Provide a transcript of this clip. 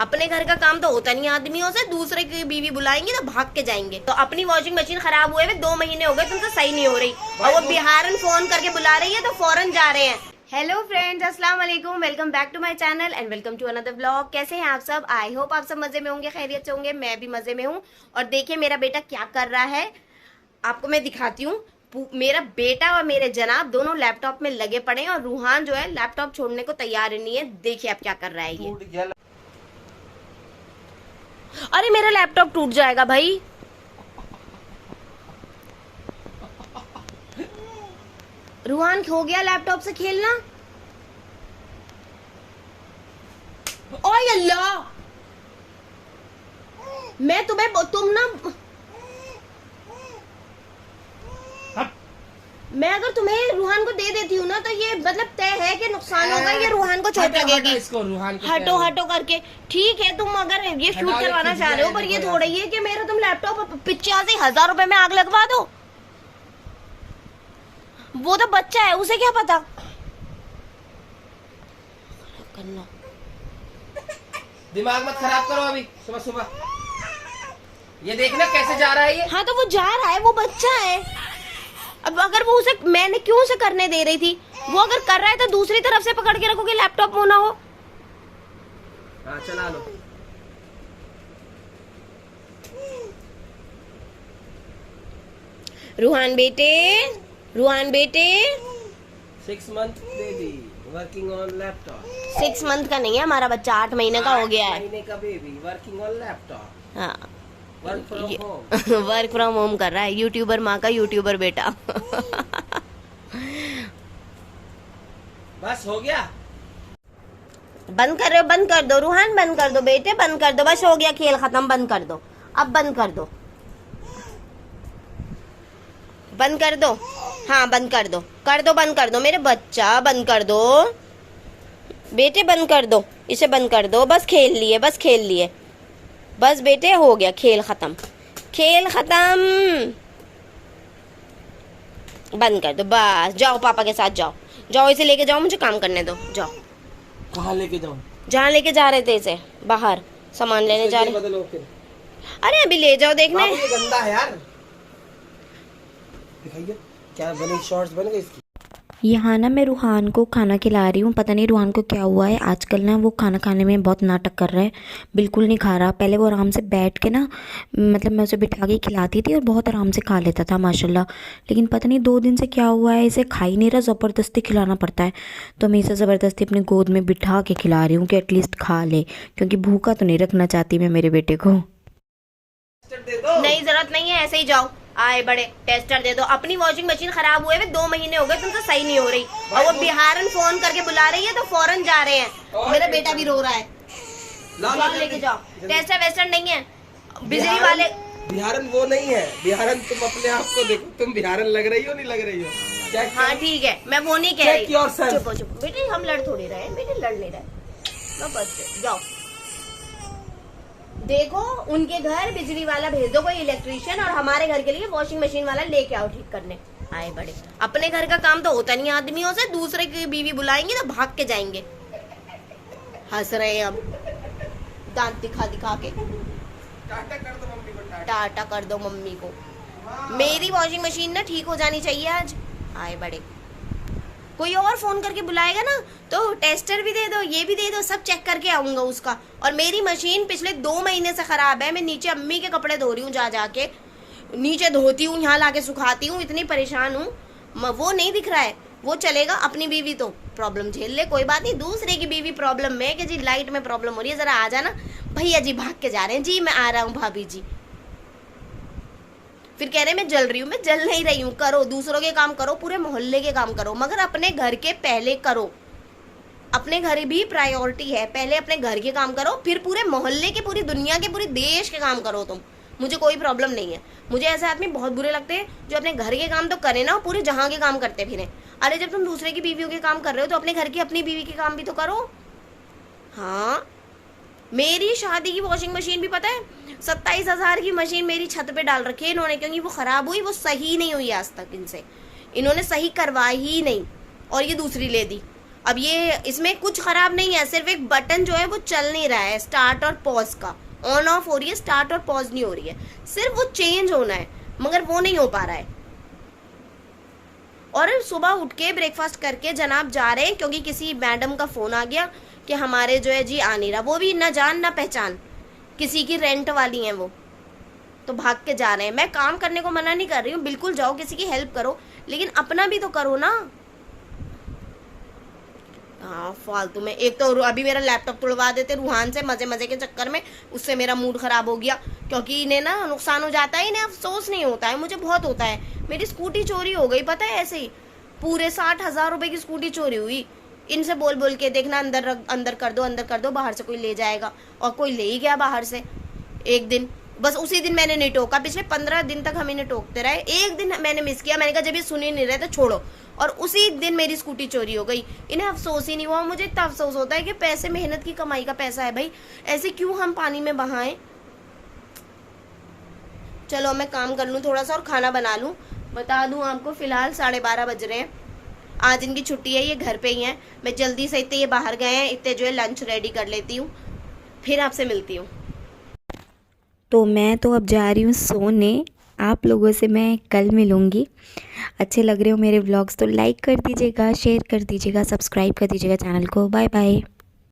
अपने घर का काम तो होता नहीं आदमियों से, दूसरे की बीवी बुलाएंगे तो भाग के जाएंगे। तो अपनी वॉशिंग मशीन खराब हुए 2 महीने हो गए, तुमसे सही नहीं हो रही, और वो बिहारन फोन करके बुला रही है तो फौरन जा रहे हैं। हेलो फ्रेंड्स, अस्सलाम वालेकुम, welcome back to my channel and welcome to another vlog. कैसे हैं आप सब? आई होप आप सब मजे में होंगे, खैरियत से होंगे। मैं भी मजे में हूँ। और देखिए मेरा बेटा क्या कर रहा है, आपको मैं दिखाती हूँ। मेरा बेटा और मेरे जनाब दोनों लैपटॉप में लगे पड़े हैं और रूहान जो है लैपटॉप छोड़ने को तैयार नहीं है। देखिए आप क्या कर रहा है ये। अरे मेरा लैपटॉप टूट जाएगा भाई। रूहान हो गया लैपटॉप से खेलना। ओए अल्लाह, मैं तुम ना, मैं अगर तुम्हें रूहान को दे देती हूँ ना तो ये मतलब तय है कि नुकसान होगा, ये रूहान को चोट लगेगी। हटो हटो करके। ठीक है तुम अगर ये शूट करवाना चाह रहे हो, पर ये थोड़ा ही है कि मेरा तुम लैपटॉप 85,000 रुपए में आग लगवा दो। वो तो बच्चा है, उसे क्या पता करना। दिमाग मत खराब करो अभी सुबह सुबह। ये देखना कैसे जा रहा है ये। हाँ तो वो जा रहा है, वो बच्चा है। अब अगर वो उसे, मैंने क्यों उसे करने दे रही थी, वो अगर कर रहा है तो दूसरी तरफ से पकड़ के रखोगे, लैपटॉप वो ना हो। हाँ चला लो। रूहान बेटे, रूहान बेटे, 6 month baby working on laptop. 6 month का नहीं है हमारा बच्चा, 8 महीने का हो गया है। 8 महीने का बेबी वर्किंग ऑन लैपटॉप। हाँ, work from home. Work from home कर रहा है। यूट्यूबर माँ का यूट्यूबर बेटा। बस हो गया। बंद कर रहे हो? बंद कर दो रूहान, बंद कर दो बेटे, बंद कर दो। बस हो गया, खेल खत्म, बंद कर दो। अब बंद कर दो, बंद कर दो। हाँ बंद कर दो, कर दो, बंद कर दो मेरे बच्चा, बंद कर दो बेटे, बंद कर दो, इसे बंद कर दो। बस खेल लिए, बस खेल लिए, बस बेटे हो गया, खेल खत्म, खेल खत्म, बंद कर दो। बस जाओ पापा के साथ, जाओ जाओ, इसे लेके जाओ, मुझे काम करने दो, जाओ। कहाँ लेके जाऊँ? जहाँ लेके जा रहे थे इसे, बाहर सामान लेने जा रहे। बदलो फिर। अरे अभी ले जाओ, देखना ये गंदा है यार। दिखाइए क्या बनी, शॉर्ट्स बन गई इसकी। यहाँ ना मैं रूहान को खाना खिला रही हूँ। पता नहीं रूहान को क्या हुआ है आजकल ना, वो खाना खाने में बहुत नाटक कर रहा है, बिल्कुल नहीं खा रहा। पहले वो आराम से बैठ के ना, मतलब मैं उसे बिठा के खिलाती थी और बहुत आराम से खा लेता था माशाल्लाह। लेकिन पता नहीं 2 दिन से क्या हुआ है, इसे खा ही नहीं रहा, ज़बरदस्ती खिलाना पड़ता है। तो मैं इसे ज़बरदस्ती अपनी गोद में बिठा के खिला रही हूँ कि एटलीस्ट खा ले, क्योंकि भूखा तो नहीं रखना चाहती मैं मेरे बेटे को। नहीं जरूरत नहीं है, ऐसे ही जाओ। आए बड़े टेस्टर दे दो। अपनी वॉशिंग मशीन खराब हुए 2 महीने हो गए, तुमसे सही नहीं हो रही, और वो बिहारन फोन करके बुला रही है तो फौरन जा रहे हैं। मेरा बेटा भी रो रहा है। जाओ लेके जाओ। टेस्टर वेस्टर नहीं है, बिजली वाले। बिहारन वो नहीं है, बिहारन तुम अपने आप को देखो, तुम बिहारन लग रही हो नहीं लग रही हो। हाँ ठीक है, मैं वो नहीं कह रही। चुप चुप बेटे, हम लड़ थोड़ी रहे, बेटे लड़ नहीं रहे। बस जाओ, देखो उनके घर बिजली वाला भेज दो, कोई इलेक्ट्रिशियन, और हमारे घर के लिए वॉशिंग मशीन वाला लेके आओ ठीक करने। आए बड़े, अपने घर का काम तो होता नहीं आदमियों से, दूसरे की बीवी बुलाएंगे तो भाग के जाएंगे। हंस रहे हैं अब, दांत दिखा दिखा के। टाटा कर दो मम्मी को, टाटा कर दो मम्मी को। मेरी वॉशिंग मशीन ना ठीक हो जानी चाहिए आज। आए बड़े, कोई और फोन करके बुलाएगा ना तो टेस्टर भी दे दो, ये भी दे दो, सब चेक करके आऊंगा उसका। और मेरी मशीन पिछले 2 महीने से खराब है। मैं नीचे अम्मी के कपड़े धो रही हूँ, जा जाके नीचे धोती हूँ, यहाँ लाके सुखाती हूँ, इतनी परेशान हूँ। वो नहीं दिख रहा है, वो चलेगा। अपनी बीवी तो प्रॉब्लम झेल ले, कोई बात नहीं। दूसरे की बीवी प्रॉब्लम में कि जी लाइट में प्रॉब्लम हो रही है, जरा आ जाना भैया जी, भाग के जा रहे हैं जी, मैं आ रहा हूँ भाभी जी। फिर कह रहे मैं जल रही हूँ, मैं जल नहीं रही हूँ। करो, दूसरों के काम करो, पूरे मोहल्ले के काम करो, मगर अपने घर के पहले करो। अपने घर भी प्रायोरिटी है, पहले अपने घर के काम करो, फिर पूरे मोहल्ले के, पूरी दुनिया के, पूरे देश के काम करो तुम। मुझे कोई प्रॉब्लम नहीं है। मुझे ऐसे आदमी बहुत बुरे लगते हैं जो अपने घर के काम तो करे ना, पूरे जहां के काम करते फिरे। अरे जब तुम दूसरे की बीवियों के काम कर रहे हो तो अपने घर की, अपनी बीवी के काम भी तो करो। हाँ, मेरी शादी की वॉशिंग मशीन भी पता है 27,000 की मशीन मेरी छत पे डाल रखी है इन्होंने, क्योंकि वो खराब हुई, वो सही नहीं हुई आज तक इनसे, इन्होंने सही करवाई ही नहीं, और ये दूसरी ले दी। अब ये इसमें कुछ खराब नहीं है, सिर्फ एक बटन जो है वो चल नहीं रहा है, स्टार्ट और पॉज का, ऑन ऑफ हो रही है, स्टार्ट और पॉज नहीं हो रही है, सिर्फ वो चेंज होना है, मगर वो नहीं हो पा रहा है। और सुबह उठ के ब्रेकफास्ट करके जनाब जा रहे हैं, क्योंकि किसी मैडम का फोन आ गया कि हमारे जो है जी आ नहीं रहा, वो भी ना जान ना पहचान, किसी की रेंट वाली हैं वो, तो भाग के जा रहे हैं। मैं काम करने को मना नहीं कर रही हूँ, बिल्कुल जाओ, किसी की हेल्प करो, लेकिन अपना भी तो करो ना। हाँ फालतू में, एक तो अभी मेरा लैपटॉप तोड़वा देते रूहान से मजे मजे के चक्कर में, उससे मेरा मूड खराब हो गया, क्योंकि इन्हें ना नुकसान हो जाता है, इन्हें अफसोस नहीं होता है, मुझे बहुत होता है। मेरी स्कूटी चोरी हो गई, पता है, ऐसे ही पूरे 60,000 रुपए की स्कूटी चोरी हुई। इनसे बोल बोल के देखना अंदर कर दो, बाहर से कोई ले जाएगा, और कोई ले ही गया बाहर से। एक दिन बस उसी दिन मैंने नहीं टोका, पिछले 15 दिन तक हम इन्हें टोकते रहे, एक दिन मैंने मिस किया, मैंने कहा जब ये सुन ही नहीं रहे तो छोड़ो, और उसी दिन मेरी स्कूटी चोरी हो गई। इन्हें अफसोस ही नहीं हुआ, मुझे इतना अफसोस होता है कि पैसे मेहनत की कमाई का पैसा है भाई, ऐसे क्यों हम पानी में बहाएं। चलो मैं काम कर लूँ थोड़ा सा और खाना बना लूँ। बता दूँ आपको, फिलहाल 12:30 बज रहे हैं, आज इनकी छुट्टी है, ये घर पे ही हैं। मैं जल्दी से, इतने ये बाहर गए हैं, इतने जो है लंच रेडी कर लेती हूँ, फिर आपसे मिलती हूँ। तो मैं तो अब जा रही हूँ सोने, आप लोगों से मैं कल मिलूँगी। अच्छे लग रहे हो मेरे व्लॉग्स तो लाइक कर दीजिएगा, शेयर कर दीजिएगा, सब्सक्राइब कर दीजिएगा चैनल को। Bye bye.